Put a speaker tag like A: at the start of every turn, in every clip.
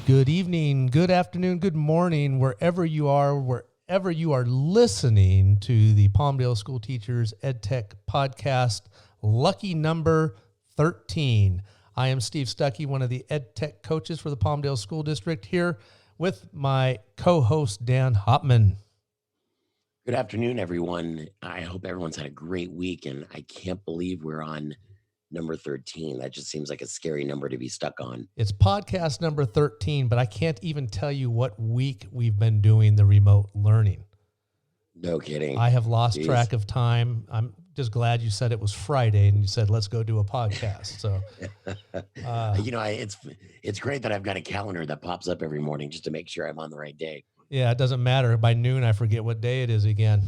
A: Good evening, good afternoon, good morning, wherever you are listening to the Palmdale School Teachers EdTech podcast, lucky number 13. I am Steve Stuckey, one of the EdTech coaches for the Palmdale School District, here with my co-host, Dan Hopman.
B: Good afternoon, everyone. I hope everyone's had a great week, and I can't believe we're on number 13. That just seems like a scary number to be stuck on.
A: It's podcast number 13, but I can't even tell you what week we've been doing the remote learning.
B: No kidding.
A: I have lost track of time. I'm just glad you said it was Friday and you said, let's go do a podcast. So,
B: it's great that I've got a calendar that pops up every morning just to make sure I'm on the right day.
A: Yeah, it doesn't matter. By noon, I forget what day it is again.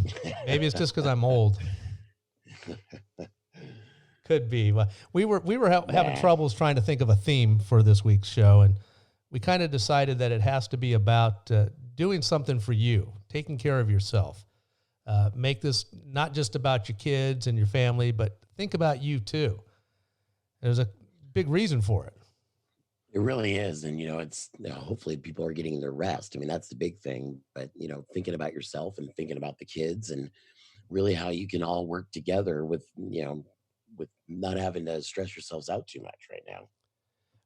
A: Maybe it's just because I'm old. Could be. But we were having troubles trying to think of a theme for this week's show, and we kind of decided that it has to be about doing something for you, taking care of yourself. Make this not just about your kids and your family, but think about you too. There's a big reason for it.
B: It really is. And, hopefully people are getting their rest. I mean, that's the big thing. But, thinking about yourself and thinking about the kids and really how you can all work together with not having to stress yourselves out too much right now.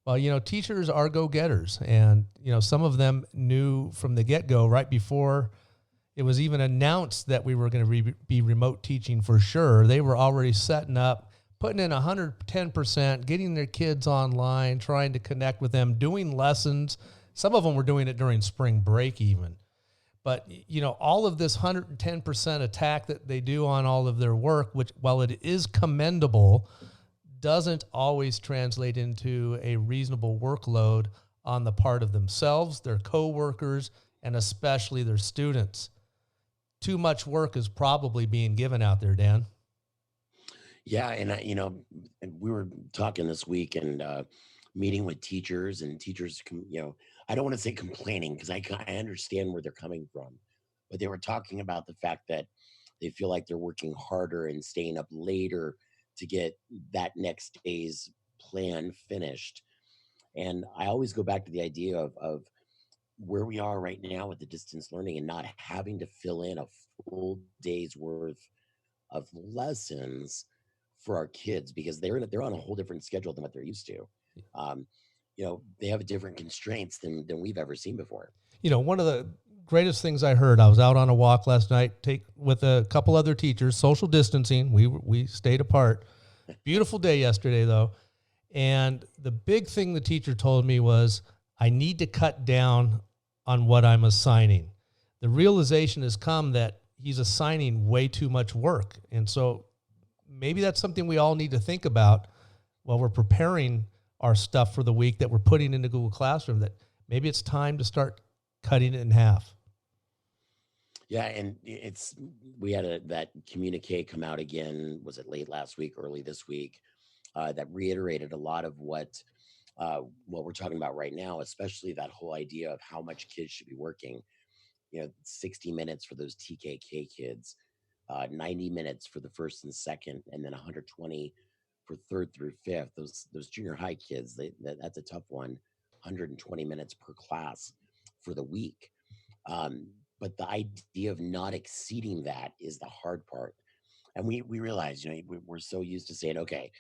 A: Well, teachers are go-getters. And, some of them knew from the get-go, right before it was even announced that we were going to be remote teaching for sure. They were already setting up, putting in 110%, getting their kids online, trying to connect with them, doing lessons. Some of them were doing it during spring break even. But, all of this 110% attack that they do on all of their work, which, while it is commendable, doesn't always translate into a reasonable workload on the part of themselves, their coworkers, and especially their students. Too much work is probably being given out there, Dan.
B: Yeah, and we were talking this week and meeting with teachers, and teachers, I don't want to say complaining because I understand where they're coming from, but they were talking about the fact that they feel like they're working harder and staying up later to get that next day's plan finished. And I always go back to the idea of where we are right now with the distance learning and not having to fill in a full day's worth of lessons for our kids, because they're on a whole different schedule than what they're used to. They have different constraints than we've ever seen before.
A: One of the greatest things I heard, I was out on a walk last night, with a couple other teachers, social distancing. We stayed apart. Beautiful day yesterday, though. And the big thing the teacher told me was, I need to cut down on what I'm assigning. The realization has come that he's assigning way too much work. And so maybe that's something we all need to think about while we're preparing our stuff for the week that we're putting into Google Classroom, that maybe it's time to start cutting it in half.
B: Yeah, and we had that communique come out again, was it late last week, early this week, that reiterated a lot of what we're talking about right now, especially that whole idea of how much kids should be working. 60 minutes for those TKK kids, 90 minutes for the first and second, and then 120 for third through fifth. Those junior high kids, that's a tough one. 120 minutes per class for the week. But the idea of not exceeding that is the hard part. And we realize, we're so used to saying, okay,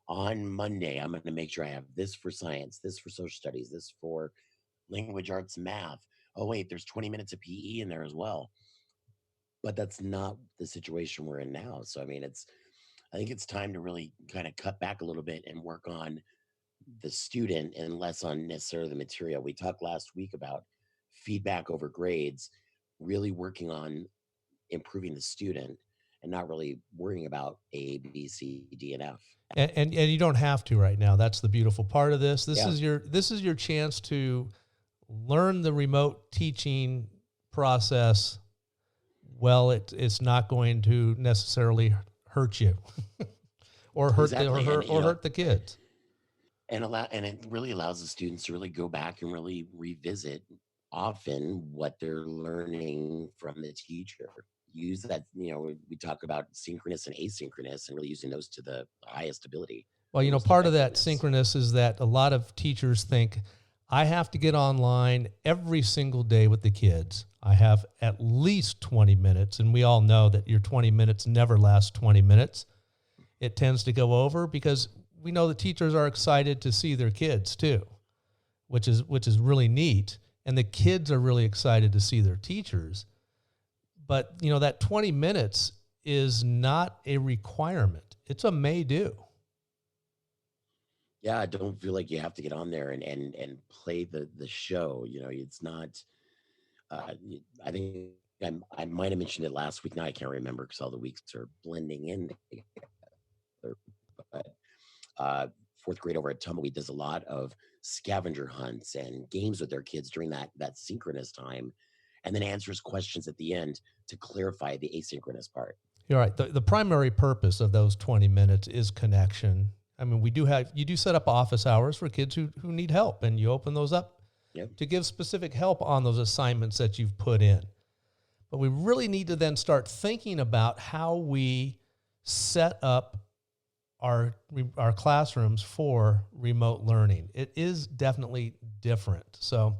B: on Monday, I'm going to make sure I have this for science, this for social studies, this for language arts, math. Oh, wait, there's 20 minutes of PE in there as well. But that's not the situation we're in now. So, I think it's time to really kind of cut back a little bit and work on the student and less on necessarily the material. We talked last week about feedback over grades, really working on improving the student and not really worrying about A, B, C, D, and F.
A: And you don't have to right now. That's the beautiful part of this. This is your chance to learn the remote teaching process. Well, it's not going to necessarily hurt you or hurt hurt the kids.
B: And it really allows the students to really go back and really revisit often what they're learning from the teacher. Use that, we talk about synchronous and asynchronous and really using those to the highest ability.
A: Well, part of that synchronous is that a lot of teachers think, I have to get online every single day with the kids. I have at least 20 minutes, and we all know that your 20 minutes never lasts 20 minutes. It tends to go over because we know the teachers are excited to see their kids too, which is really neat. And the kids are really excited to see their teachers. But, you know, that 20 minutes is not a requirement. It's a may do.
B: Yeah, I don't feel like you have to get on there and play the show. You know, it's not. I think I might have mentioned it last week. Now I can't remember because all the weeks are blending in together. But fourth grade over at Tumbleweed does a lot of scavenger hunts and games with their kids during that synchronous time, and then answers questions at the end to clarify the asynchronous part.
A: You're right. The primary purpose of those 20 minutes is connection. I mean, you do set up office hours for kids who need help, and you open those up to give specific help on those assignments that you've put in. But we really need to then start thinking about how we set up our classrooms for remote learning. It is definitely different. So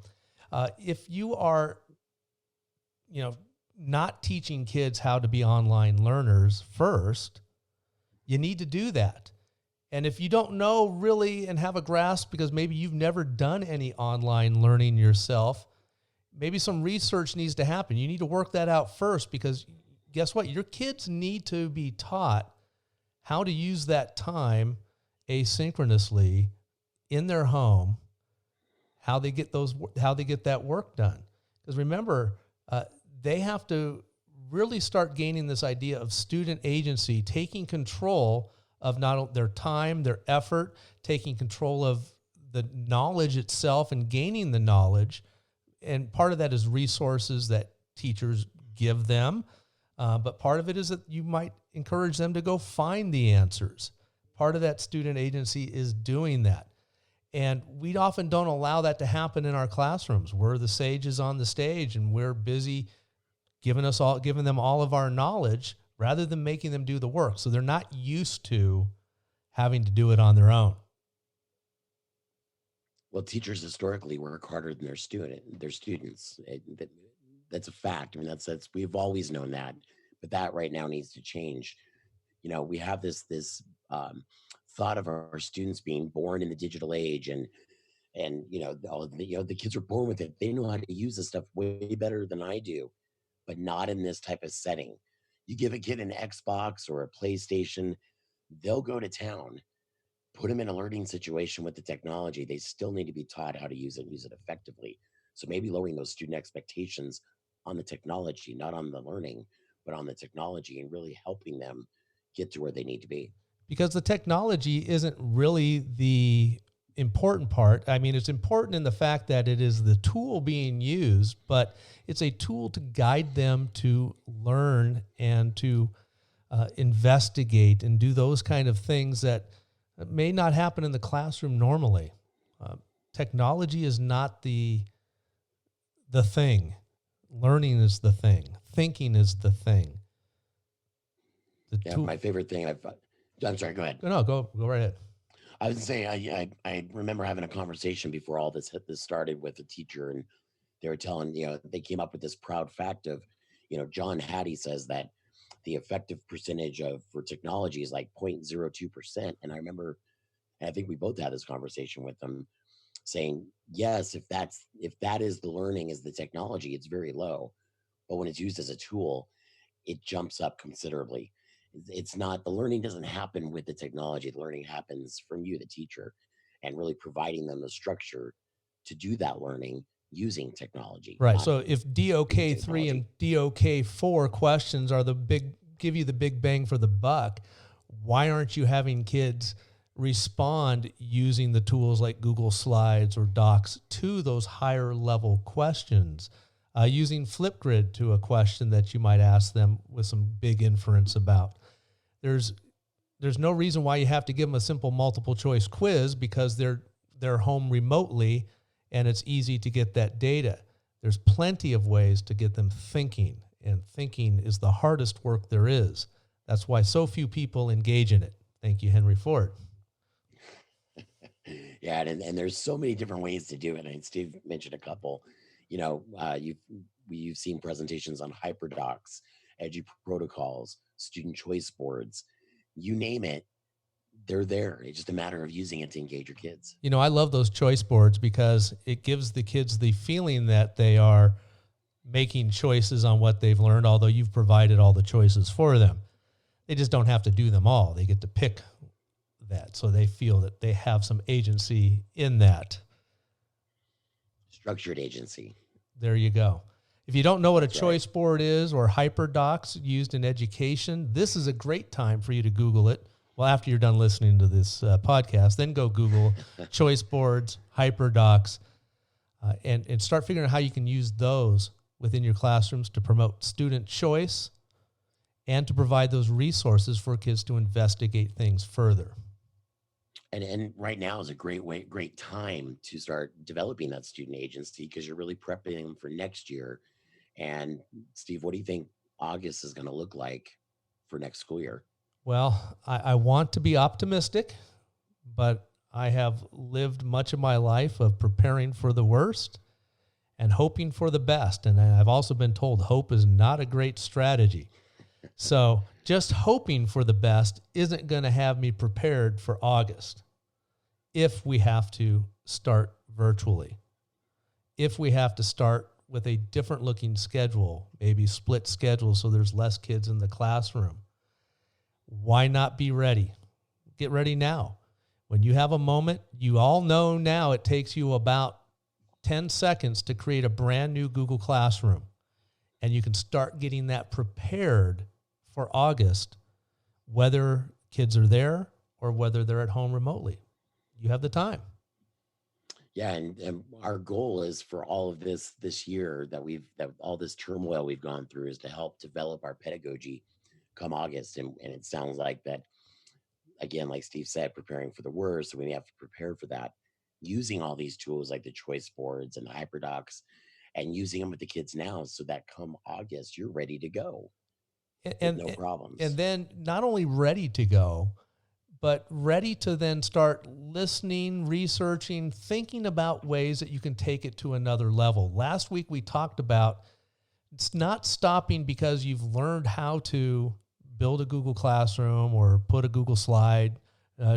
A: if you are, you know, not teaching kids how to be online learners first, you need to do that. And if you don't know really and have a grasp because maybe you've never done any online learning yourself, maybe some research needs to happen. You need to work that out first because guess what? Your kids need to be taught how to use that time asynchronously in their home, how they get that work done. Because remember, they have to really start gaining this idea of student agency, taking control of not only their time, their effort, taking control of the knowledge itself and gaining the knowledge. And part of that is resources that teachers give them. But part of it is that you might encourage them to go find the answers. Part of that student agency is doing that. And we often don't allow that to happen in our classrooms. We're the sages on the stage and we're busy giving them all of our knowledge rather than making them do the work. So they're not used to having to do it on their own.
B: Well, teachers historically work harder than their students. That's a fact. I mean, that's we've always known that, but that right now needs to change. You know, we have this thought of our students being born in the digital age, and the kids are born with it. They know how to use this stuff way better than I do, but not in this type of setting. You give a kid an Xbox or a PlayStation, they'll go to town. Put them in a learning situation with the technology. They still need to be taught how to use it effectively. So maybe lowering those student expectations on the technology, not on the learning, but on the technology, and really helping them get to where they need to be.
A: Because the technology isn't really the important part. I mean, it's important in the fact that it is the tool being used, but it's a tool to guide them to learn and to investigate and do those kind of things that may not happen in the classroom normally. Technology is not the thing. Learning is the thing. Thinking is the thing.
B: My favorite thing I'm sorry, go ahead.
A: No, go right ahead.
B: I was saying, I remember having a conversation before all this started with a teacher, and they were telling, they came up with this proud fact of, John Hattie says that the effective percentage for technology is like 0.02%. And I think we both had this conversation with them saying, yes, if that is the learning is the technology, it's very low. But when it's used as a tool, it jumps up considerably. It's not, the learning doesn't happen with the technology. The learning happens from you, the teacher, and really providing them the structure to do that learning using technology.
A: Right. So if DOK3 and DOK4 questions are give you the big bang for the buck, why aren't you having kids respond using the tools like Google Slides or Docs to those higher level questions? Using Flipgrid to a question that you might ask them with some big inference about. There's no reason why you have to give them a simple multiple choice quiz because they're home remotely and it's easy to get that data. There's plenty of ways to get them thinking, and thinking is the hardest work there is. That's why so few people engage in it. Thank you, Henry Ford.
B: Yeah, and there's so many different ways to do it. And Steve mentioned a couple. You've seen presentations on hyperdocs, edgy protocols, student choice boards, you name it, they're there. It's just a matter of using it to engage your kids.
A: I love those choice boards because it gives the kids the feeling that they are making choices on what they've learned, although you've provided all the choices for them. They just don't have to do them all. They get to pick that, so they feel that they have some agency in that.
B: Structured agency.
A: There you go. If you don't know what a
B: That's
A: choice board is or hyperdocs used in education, this is a great time for you to Google it. Well, after you're done listening to this podcast, then go Google choice boards, hyperdocs, and start figuring out how you can use those within your classrooms to promote student choice and to provide those resources for kids to investigate things further.
B: And right now is a great time to start developing that student agency, because you're really prepping them for next year. And Steve, what do you think August is going to look like for next school year?
A: Well, I want to be optimistic, but I have lived much of my life of preparing for the worst and hoping for the best. And I've also been told hope is not a great strategy. So just hoping for the best isn't going to have me prepared for August if we have to start virtually, if we have to start with a different looking schedule, maybe split schedule so there's less kids in the classroom. Why not be ready? Get ready now. When you have a moment, you all know now it takes you about 10 seconds to create a brand new Google Classroom. And you can start getting that prepared for August, whether kids are there or whether they're at home remotely. You have the time.
B: Yeah, and our goal is for all of this year that all this turmoil we've gone through is to help develop our pedagogy come August. And it sounds like that, again, like Steve said, preparing for the worst. So we have to prepare for that using all these tools like the choice boards and the hyperdocs, and using them with the kids now so that come August, you're ready to go with no problems.
A: And then not only ready to go, but ready to then start listening, researching, thinking about ways that you can take it to another level. Last week we talked about it's not stopping because you've learned how to build a Google Classroom or put a Google slide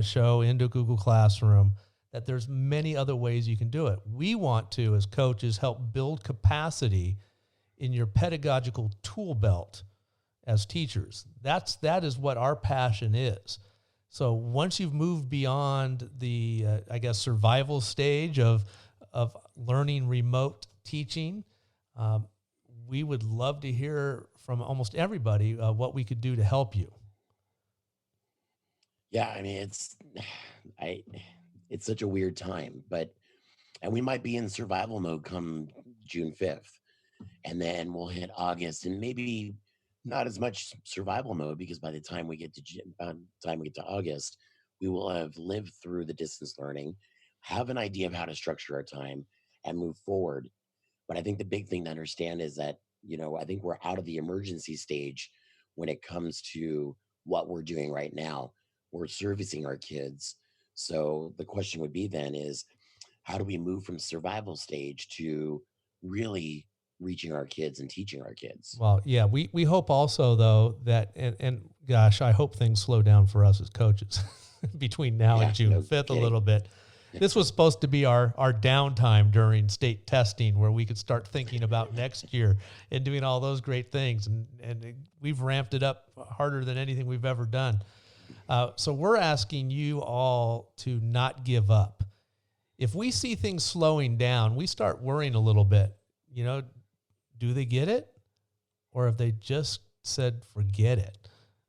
A: show into Google Classroom, that there's many other ways you can do it. We want to, as coaches, help build capacity in your pedagogical tool belt as teachers. That is what our passion is. So once you've moved beyond the, survival stage of learning remote teaching, we would love to hear from almost everybody what we could do to help you.
B: Yeah, I mean, it's such a weird time, and we might be in survival mode come June 5th, and then we'll hit August, and maybe not as much survival mode, because by the time we get to August, we will have lived through the distance learning, have an idea of how to structure our time, and move forward. But I think the big thing to understand is that, I think we're out of the emergency stage when it comes to what we're doing right now. We're servicing our kids. So the question would be then is, how do we move from survival stage to really reaching our kids and teaching our kids?
A: Well, yeah, we hope also, though, that, and gosh, I hope things slow down for us as coaches between now and June 5th a little bit. This was supposed to be our downtime during state testing, where we could start thinking about next year and doing all those great things. And we've ramped it up harder than anything we've ever done. So we're asking you all to not give up. If we see things slowing down, we start worrying a little bit. Do they get it? Or have they just said, forget it?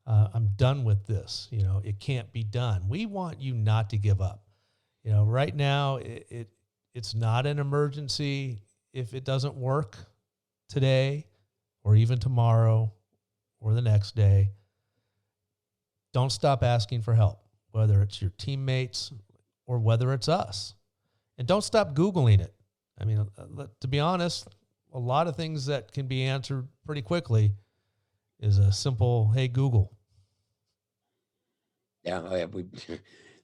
A: I'm done with this. It can't be done. We want you not to give up. Right now, it's not an emergency if it doesn't work today or even tomorrow or the next day. Don't stop asking for help, whether it's your teammates or whether it's us. And don't stop Googling it. I mean, to be honest, a lot of things that can be answered pretty quickly is a simple, hey, Google.
B: Yeah,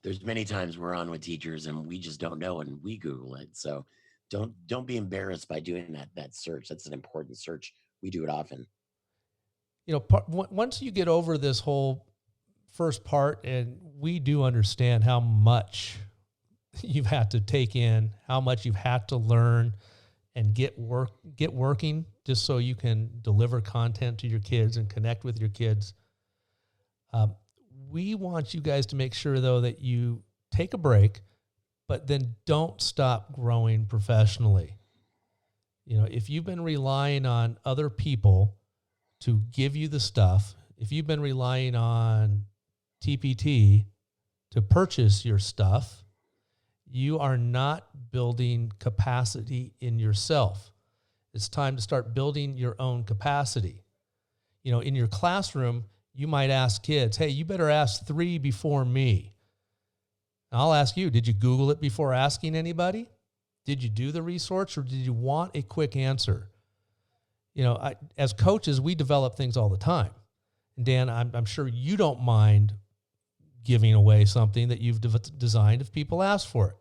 B: there's many times we're on with teachers and we just don't know and we Google it. So don't be embarrassed by doing that search. That's an important search. We do it often.
A: Once you get over this whole first part, and we do understand how much you've had to take in, how much you've had to learn and get working just so you can deliver content to your kids and connect with your kids. We want you guys to make sure, though, that you take a break, but then don't stop growing professionally. If you've been relying on other people to give you the stuff, if you've been relying on TPT to purchase your stuff, you are not building capacity in yourself. It's time to start building your own capacity. In your classroom, you might ask kids, hey, you better ask 3 before me. And I'll ask you, did you Google it before asking anybody? Did you do the research, or did you want a quick answer? As coaches, we develop things all the time. And Dan, I'm sure you don't mind giving away something that you've designed if people ask for it.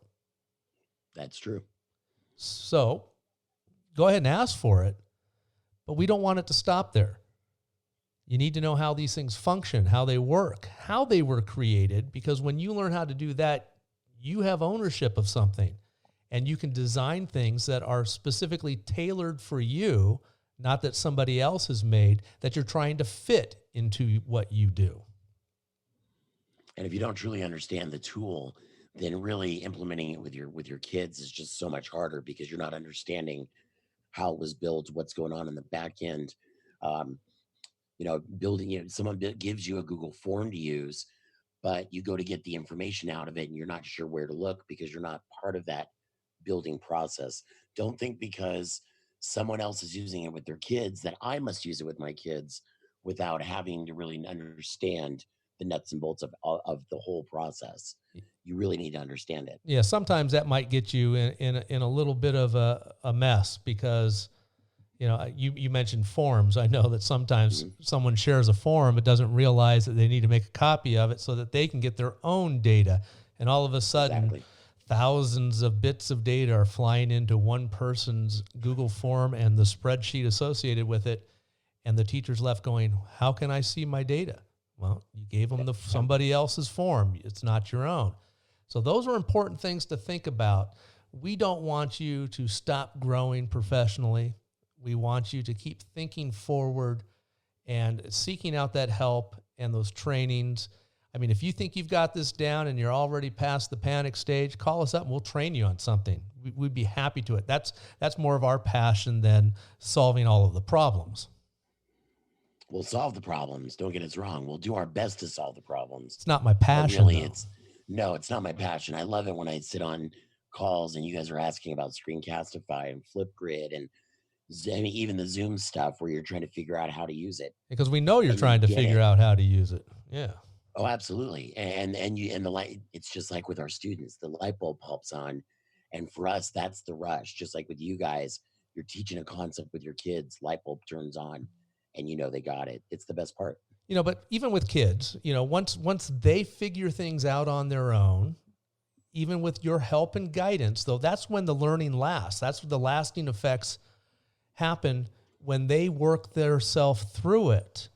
B: That's true.
A: So go ahead and ask for it, but we don't want it to stop there. You need to know how these things function, how they work, how they were created, because when you learn how to do that, you have ownership of something, and you can design things that are specifically tailored for you, not that somebody else has made, that you're trying to fit into what you do.
B: And if you don't truly understand the tool, then really implementing it with your kids is just so much harder, because you're not understanding how it was built, what's going on in the back end. Building it, someone gives you a Google form to use, but you go to get the information out of it and you're not sure where to look because you're not part of that building process. Don't think because someone else is using it with their kids that I must use it with my kids without having to really understand the nuts and bolts of the whole process. You really need to understand it.
A: Yeah, sometimes that might get you in a little bit of a mess, because you mentioned forms. I know that sometimes someone shares a form but doesn't realize that they need to make a copy of it so that they can get their own data. And all of a sudden, thousands of bits of data are flying into one person's Google form and the spreadsheet associated with it. And the teacher's left going, how can I see my data? Well, you gave them somebody else's form. It's not your own. So those are important things to think about. We don't want you to stop growing professionally. We want you to keep thinking forward and seeking out that help and those trainings. I mean, if you think you've got this down and you're already past the panic stage, call us up and we'll train you on something. We'd be happy to. That's more of our passion than solving all of the problems.
B: We'll solve the problems. Don't get us wrong. We'll do our best to solve the problems.
A: It's not my passion.
B: Really, it's not my passion. I love it when I sit on calls and you guys are asking about Screencastify and Flipgrid and even the Zoom stuff where you're trying to figure out how to use it.
A: Because we know you're trying to figure out how to use it. Yeah.
B: Oh, absolutely. And the light, it's just like with our students, the light bulb pops on. And for us, that's the rush. Just like with you guys, you're teaching a concept with your kids, light bulb turns on and they got it. It's the best part.
A: But even with kids, once they figure things out on their own, even with your help and guidance, though, that's when the learning lasts. That's when the lasting effects happen, when they work themselves through it.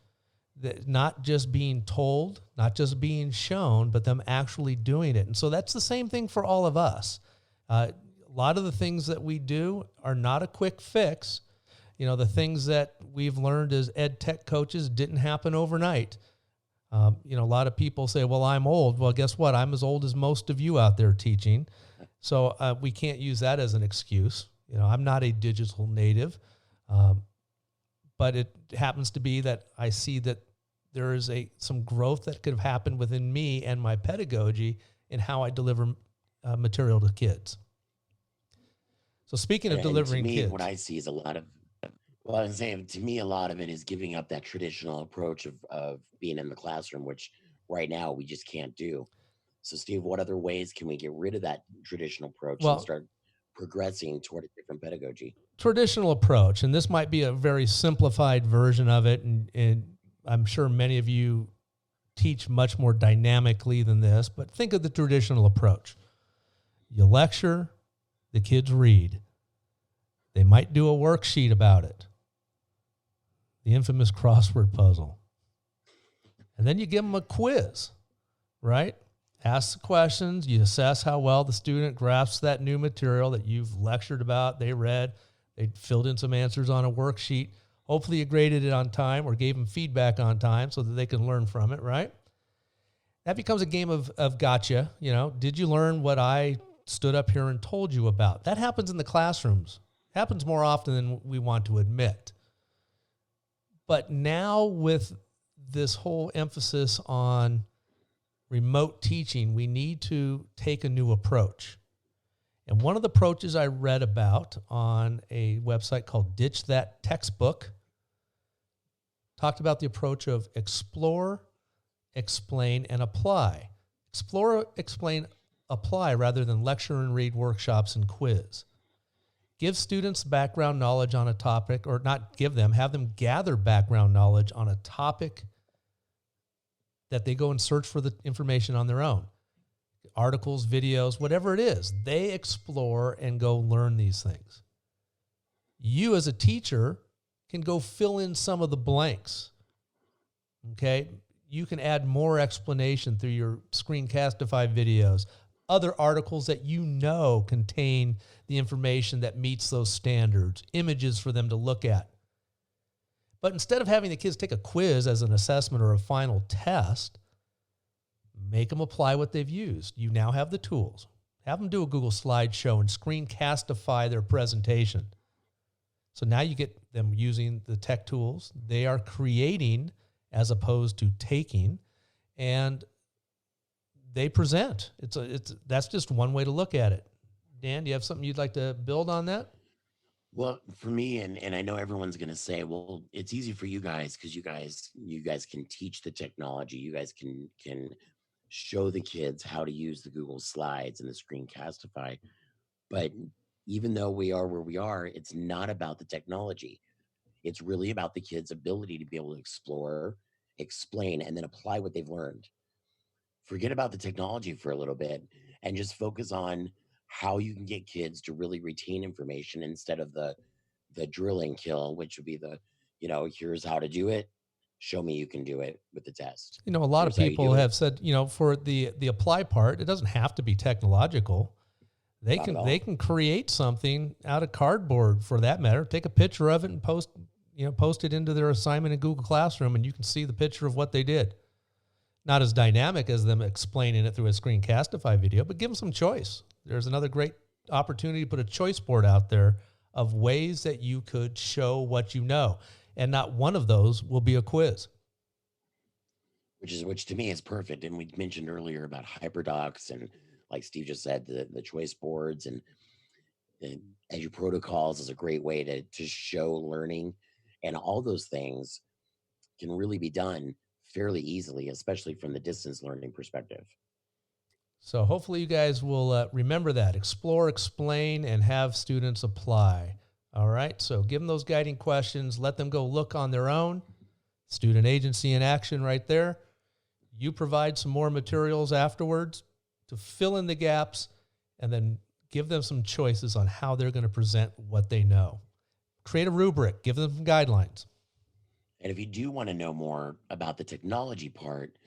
A: That not just being told, not just being shown, but them actually doing it. And so that's the same thing for all of us. A lot of the things that we do are not a quick fix. The things that we've learned as EdTech coaches didn't happen overnight. A lot of people say, well, I'm old. Well, guess what? I'm as old as most of you out there teaching. So we can't use that as an excuse. I'm not a digital native. But it happens to be that I see that there is some growth that could have happened within me and my pedagogy in how I deliver material to kids. So speaking of delivering kids,
B: what I see is a lot of it is giving up that traditional approach of being in the classroom, which right now we just can't do. So Steve, what other ways can we get rid of that traditional approach and start progressing toward a different pedagogy?
A: Traditional approach, and this might be a very simplified version of it, and I'm sure many of you teach much more dynamically than this, but think of the traditional approach. You lecture, the kids read. They might do a worksheet about it. The infamous crossword puzzle. And then you give them a quiz, right? Ask the questions. You assess how well the student grasps that new material that you've lectured about, they read, they filled in some answers on a worksheet. Hopefully you graded it on time or gave them feedback on time so that they can learn from it, right? That becomes a game of gotcha. Did you learn what I stood up here and told you about? That happens in the classrooms. Happens more often than we want to admit. But now with this whole emphasis on remote teaching, we need to take a new approach. And one of the approaches I read about on a website called Ditch That Textbook talked about the approach of explore, explain, and apply. Explore, explain, apply rather than lecture and read workshops and quiz. Give students background knowledge on a topic, or not give them, have them gather background knowledge on a topic that they go and search for the information on their own. Articles, videos, whatever it is, they explore and go learn these things. You as a teacher can go fill in some of the blanks. Okay? You can add more explanation through your screencastify videos, other articles that you know contain the information that meets those standards, images for them to look at. But instead of having the kids take a quiz as an assessment or a final test, make them apply what they've used. You now have the tools. Have them do a Google slideshow and screencastify their presentation. So now you get them using the tech tools. They are creating as opposed to taking, and they present. That's just one way to look at it. Dan, do you have something you'd like to build on that?
B: Well, for me, and I know everyone's going to say, well, it's easy for you guys because you guys can teach the technology. You guys can show the kids how to use the Google Slides and the Screencastify. But even though we are where we are, it's not about the technology. It's really about the kids' ability to be able to explore, explain, and then apply what they've learned. Forget about the technology for a little bit and just focus on how you can get kids to really retain information instead of the drill and kill, which would be here's how to do it. Show me you can do it with the test.
A: A lot of people have said, for the apply part, it doesn't have to be technological. They can create something out of cardboard, for that matter. Take a picture of it and post it into their assignment in Google Classroom, and you can see the picture of what they did. Not as dynamic as them explaining it through a Screencastify video, but give them some choice. There's another great opportunity to put a choice board out there of ways that you could show what you know. And not one of those will be a quiz.
B: Which to me is perfect. And we mentioned earlier about HyperDocs and, like Steve just said, the choice boards and Azure protocols is a great way to show learning. And all those things can really be done fairly easily, especially from the distance learning perspective.
A: So hopefully you guys will remember that. Explore, explain, and have students apply. All right, so give them those guiding questions. Let them go look on their own. Student agency in action right there. You provide some more materials afterwards to fill in the gaps, and then give them some choices on how they're going to present what they know. Create a rubric. Give them some guidelines.
B: And if you do want to know more about the technology part,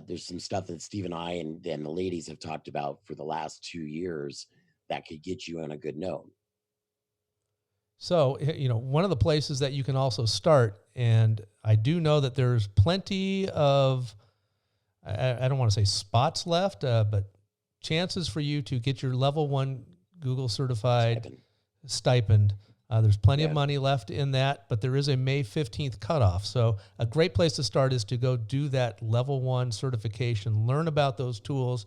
B: there's some stuff that Steve and I and the ladies have talked about for the last 2 years that could get you on a good note.
A: So, one of the places that you can also start, and I do know that there's plenty of, I don't want to say spots left, but chances for you to get your level 1 Google certified stipend. There's plenty of money left in that, but there is a May 15th cutoff. So a great place to start is to go do that level 1 certification, learn about those tools.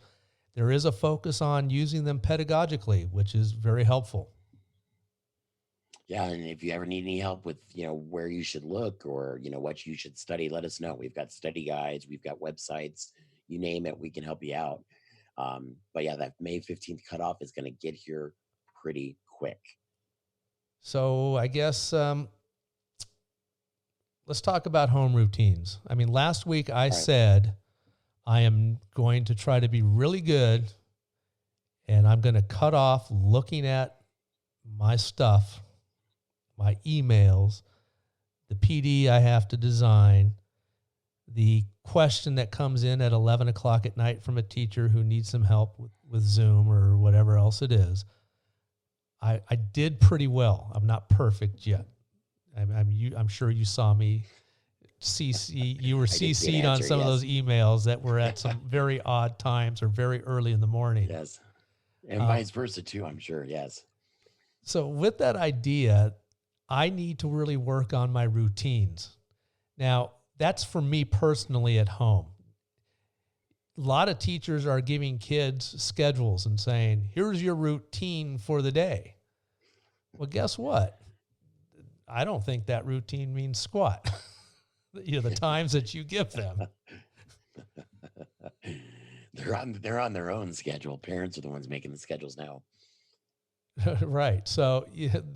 A: There is a focus on using them pedagogically, which is very helpful.
B: Yeah, and if you ever need any help with, where you should look or, what you should study, let us know. We've got study guides, we've got websites, you name it, we can help you out. But yeah, that May 15th cutoff is going to get here pretty quick.
A: So I guess let's talk about home routines. I mean, last week I
B: All right.
A: said I am going to try to be really good, and I'm going to cut off looking at my stuff, my emails, the PD I have to design, the question that comes in at 11 o'clock at night from a teacher who needs some help with Zoom or whatever else it is. I did pretty well. I'm not perfect yet. I'm sure you saw me CC. You were CC'd on some of those emails that were at some very odd times or very early in the morning.
B: Yes. And vice versa too, I'm sure. Yes.
A: So with that idea, I need to really work on my routines. Now, that's for me personally at home. A lot of teachers are giving kids schedules and saying, here's your routine for the day. Well, guess what? I don't think that routine means squat. The times that you give them.
B: They're on their own schedule. Parents are the ones making the schedules now.
A: Right. So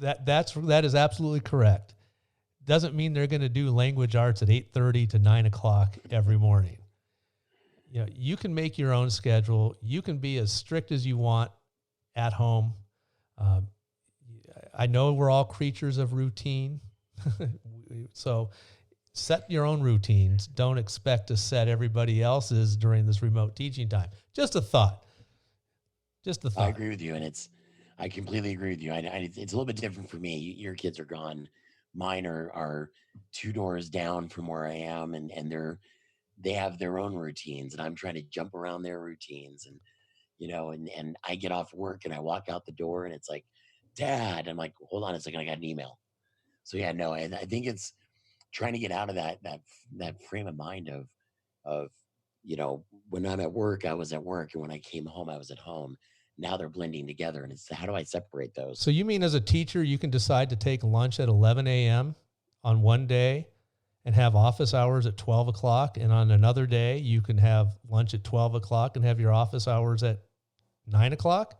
A: that is absolutely correct. Doesn't mean they're going to do language arts at 8:30 to 9 o'clock every morning. You can make your own schedule. You can be as strict as you want at home. I know we're all creatures of routine. So set your own routines. Don't expect to set everybody else's during this remote teaching time. Just a thought.
B: I agree with you. And I completely agree with you. It's a little bit different for me. Your kids are gone. Mine are 2 doors down from where I am, and they have their own routines, and I'm trying to jump around their routines. And, and I get off work and I walk out the door and it's like, Dad, I'm like, hold on a second. I got an email. So yeah, no, I think it's trying to get out of that frame of mind of, when I'm at work, I was at work. And when I came home, I was at home. Now they're blending together. And it's how do I separate those?
A: So you mean as a teacher, you can decide to take lunch at 11 a.m. on one day and have office hours at 12 o'clock. And on another day, you can have lunch at 12 o'clock and have your office hours at 9 o'clock?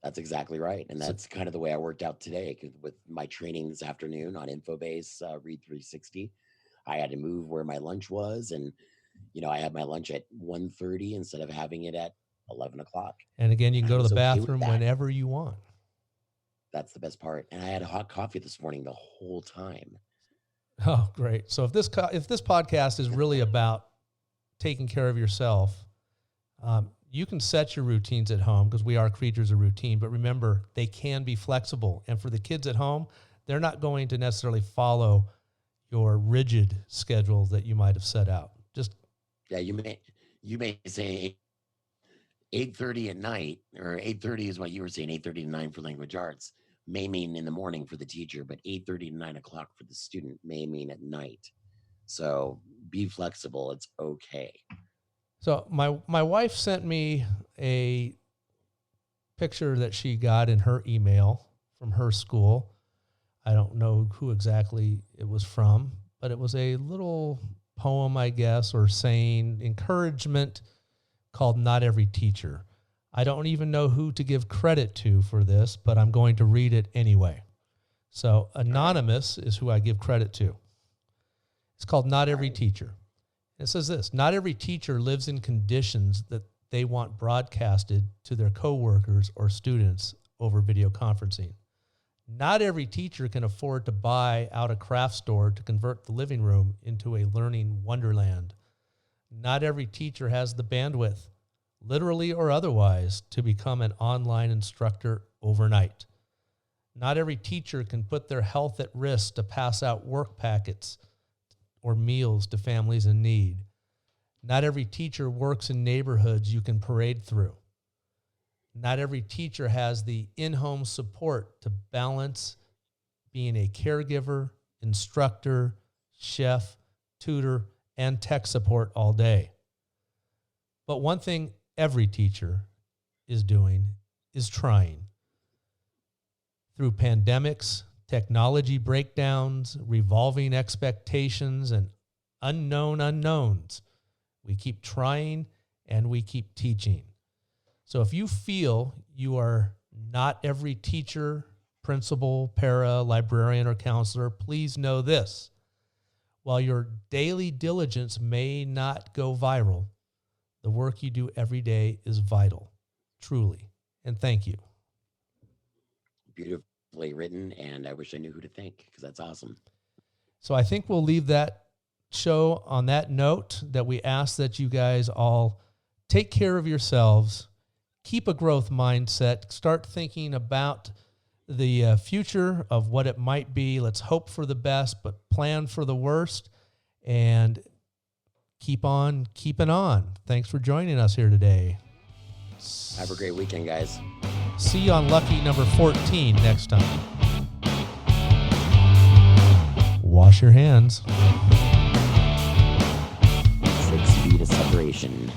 B: That's exactly right. And that's kind of the way I worked out today with my training this afternoon on Infobase Read 360. I had to move where my lunch was. And, I had my lunch at 1:30 instead of having it at 11 o'clock.
A: And again, you can go to the bathroom whenever you want.
B: That's the best part. And I had a hot coffee this morning the whole time.
A: Oh, great. So if this podcast is really about taking care of yourself, you can set your routines at home because we are creatures of routine. But remember, they can be flexible. And for the kids at home, they're not going to necessarily follow your rigid schedule that you might have set out.
B: Yeah, you may say 8:30 at night, or 8:30 is what you were saying, 8:30 to 9 for language arts may mean in the morning for the teacher, but 8:30 to 9 o'clock for the student may mean at night. So be flexible. It's okay.
A: So my wife sent me a picture that she got in her email from her school. I don't know who exactly it was from, but it was a little poem, I guess, or saying encouragement called Not Every Teacher. I don't even know who to give credit to for this, but I'm going to read it anyway. So Anonymous is who I give credit to. It's called Not Every Teacher. It says this: not every teacher lives in conditions that they want broadcasted to their coworkers or students over video conferencing. Not every teacher can afford to buy out a craft store to convert the living room into a learning wonderland. Not every teacher has the bandwidth, literally or otherwise, to become an online instructor overnight. Not every teacher can put their health at risk to pass out work packets or meals to families in need. Not every teacher works in neighborhoods you can parade through. Not every teacher has the in-home support to balance being a caregiver, instructor, chef, tutor, and tech support all day. But one thing every teacher is doing is trying. Through pandemics, technology breakdowns, revolving expectations, and unknown unknowns, we keep trying and we keep teaching. So if you feel you are not every teacher, principal, para, librarian, or counselor, please know this: While your daily diligence may not go viral, the work you do every day is vital, truly. And thank you.
B: Beautifully written, and I wish I knew who to thank, because that's awesome.
A: So I think we'll leave that show on that note, that we ask that you guys all take care of yourselves, keep a growth mindset, start thinking about the future of what it might be. Let's hope for the best, but plan for the worst, and keep on keeping on. Thanks for joining us here today.
B: Have a great weekend, guys.
A: See you on lucky number 14 next time. Wash your hands.
B: 6 feet of separation.